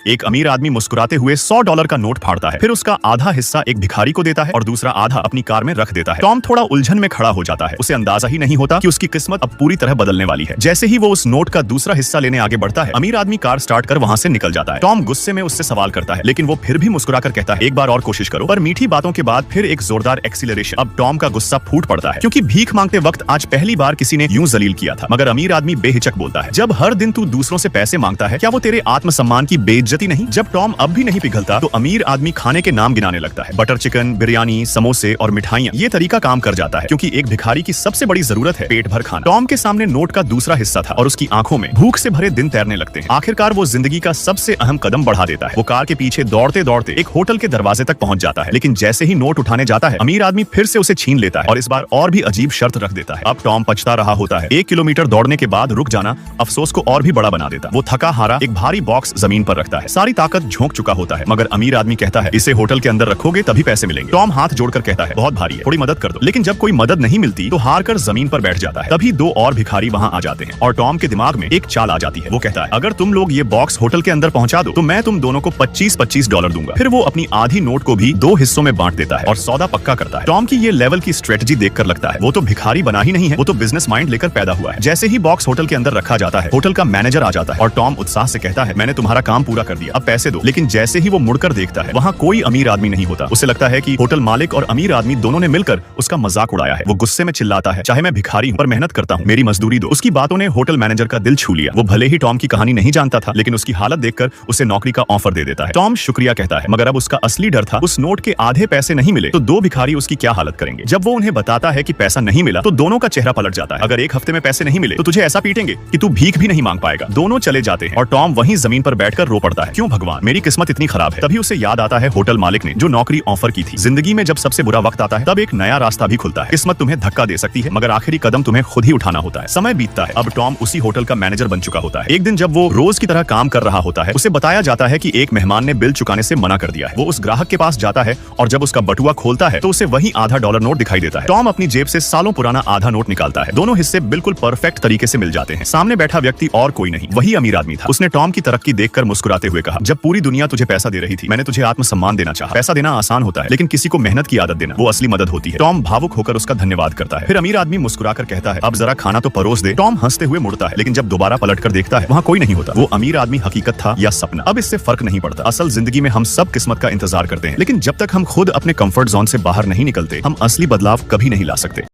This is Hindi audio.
एक अमीर आदमी मुस्कुराते हुए $100 का नोट फाड़ता है, फिर उसका आधा हिस्सा एक भिखारी को देता है और दूसरा आधा अपनी कार में रख देता है। टॉम थोड़ा उलझन में खड़ा हो जाता है, उसे अंदाजा ही नहीं होता कि उसकी किस्मत अब पूरी तरह बदलने वाली है। जैसे ही वो उस नोट का दूसरा हिस्सा लेने आगे बढ़ता है, अमीर आदमी कार स्टार्ट कर वहाँ से निकल जाता है। टॉम गुस्से में उससे सवाल करता है, लेकिन वो फिर भी मुस्कुराकर कहता है, एक बार और कोशिश करो। पर मीठी बातों के बाद फिर एक जोरदार एक्सीलरेशन। अब टॉम का गुस्सा फूट पड़ता है, क्योंकि भीख मांगते वक्त आज पहली बार किसी ने यूं जलील किया था। मगर अमीर आदमी बेहिचक बोलता है, जब हर दिन तू दूसरों से पैसे मांगता है, क्या वो तेरे आत्मसम्मान की बेइज्जती नहीं? जब टॉम अब भी नहीं पिघलता तो अमीर आदमी खाने के नाम गिनाने लगता है। बटर चिकन, बिरयानी, समोसे और मिठाइयाँ। ये तरीका काम कर जाता है, क्योंकि एक भिखारी की सबसे बड़ी जरूरत है पेट भर खाना। टॉम के सामने नोट का दूसरा हिस्सा था और उसकी आंखों में भूख से भरे दिन तैरने लगते हैं। आखिरकार वो जिंदगी का सबसे अहम कदम बढ़ा देता है। वो कार के पीछे दौड़ते दौड़ते एक होटल के दरवाजे तक पहुंच जाता है, लेकिन जैसे ही नोट उठाने जाता है, अमीर आदमी फिर से उसे छीन लेता है और इस बार और भी अजीब शर्त रख देता है। अब टॉम पछता रहा होता है। 1 किलोमीटर दौड़ने के बाद रुक जाना अफसोस को और भी बड़ा बना देता। वो थका हारा एक भारी बॉक्स जमीन पर रखता है। सारी ताकत झोंक चुका होता है, मगर अमीर आदमी कहता है, इसे होटल के अंदर रखोगे तभी पैसे मिलेंगे। टॉम हाथ जोड़कर कहता है, बहुत भारी है, थोड़ी मदद कर दो। लेकिन जब कोई मदद नहीं मिलती तो हार कर जमीन पर बैठ जाता है। तभी 2 और भिखारी वहाँ आ जाते हैं और टॉम के दिमाग में एक चाल आ जाती है। वो कहता है, अगर तुम लोग ये बॉक्स होटल के अंदर पहुंचा दो तो मैं तुम दोनों को $25 दूंगा। फिर वो अपनी आधी नोट को भी 2 हिस्सों में बांट देता है और सौदा पक्का करता है। टॉम की ये लेवल की स्ट्रेटजी देखकर लगता है वो तो भिखारी बना ही नहीं है, वो तो बिजनेस माइंड लेकर पैदा हुआ है। जैसे ही बॉक्स होटल के अंदर रखा जाता है, होटल का मैनेजर आ जाता है और टॉम उत्साह से कहता है, मैंने तुम्हारा काम पूरा कर दिया, अब पैसे दो। लेकिन जैसे ही वो मुड़कर देखता है, वहाँ कोई अमीर आदमी नहीं होता। उसे लगता है कि होटल मालिक और अमीर आदमी दोनों ने मिलकर उसका मजाक उड़ाया है। वो गुस्से में चिल्लाता है, चाहे मैं भिखारी हूँ पर मेहनत करता हूँ, मेरी मजदूरी दो। उसकी बातों ने होटल मैनेजर का दिल छू लिया। वो भले ही टॉम की कहानी नहीं जानता था, लेकिन उसकी हालत देखकर उसे नौकरी का ऑफर दे देता है। टॉम शुक्रिया कहता है, मगर अब उसका असली डर था, उस नोट के आधे पैसे नहीं मिले तो 2 भिखारी उसकी क्या हालत करेंगे। जब वो उन्हें बताता है कि पैसा नहीं मिला तो दोनों का चेहरा पलट जाता है। अगर 1 हफ्ते में पैसे नहीं मिले तो तुझे ऐसा पीटेंगे कि तू भीख भी नहीं मांग पाएगा। दोनों चले जाते हैं और टॉम वहीं जमीन पर बैठकर रो पड़ता है, क्यों भगवान, मेरी किस्मत इतनी खराब है। तभी उसे याद आता है होटल मालिक ने जो नौकरी ऑफर की थी। जिंदगी में जब सबसे बुरा वक्त आता है, तब एक नया रास्ता भी खुलता है। किस्मत तुम्हें धक्का दे सकती है, मगर आखिरी कदम तुम्हें खुद ही उठाना होता है। समय बीतता है, अब टॉम उसी होटल का मैनेजर बन चुका होता है। एक दिन जब वो रोज की तरह काम कर रहा होता है, उसे बताया जाता है कि एक मेहमान ने बिल चुकाने से मना कर दिया है। वो उस ग्राहक के पास जाता है और जब उसका बटुआ खोलता है तो उसे वही आधा डॉलर नोट दिखाई देता है। टॉम अपनी जेब से सालों पुराना आधा नोट निकालता है। दोनों हिस्से बिल्कुल परफेक्ट तरीके से मिल जाते हैं। सामने बैठा व्यक्ति और कोई नहीं, वही अमीर आदमी था। उसने टॉम की तरक्की देखकर मुस्कुराते हुए कहा, जब पूरी दुनिया तुझे पैसा दे रही थी, मैंने तुझे आत्मसम्मान देना चाहा। पैसा देना आसान होता है, लेकिन किसी को मेहनत की आदत देना वो असली मदद होती है। टॉम भावुक होकर उसका धन्यवाद करता है। फिर अमीर आदमी मुस्कुराकर कहता है, अब जरा खाना तो परोस दे। टॉम हंसते हुए मुड़ता है, लेकिन जब दोबारा पलटकर देखता है, वहाँ कोई नहीं होता। वो अमीर आदमी हकीकत था या सपना, अब इससे फर्क नहीं पड़ता। असल जिंदगी में हम सब किस्मत का इंतजार करते हैं, लेकिन जब तक हम खुद अपने कंफर्ट जोन से बाहर नहीं निकलते, हम असली बदलाव कभी नहीं ला सकते।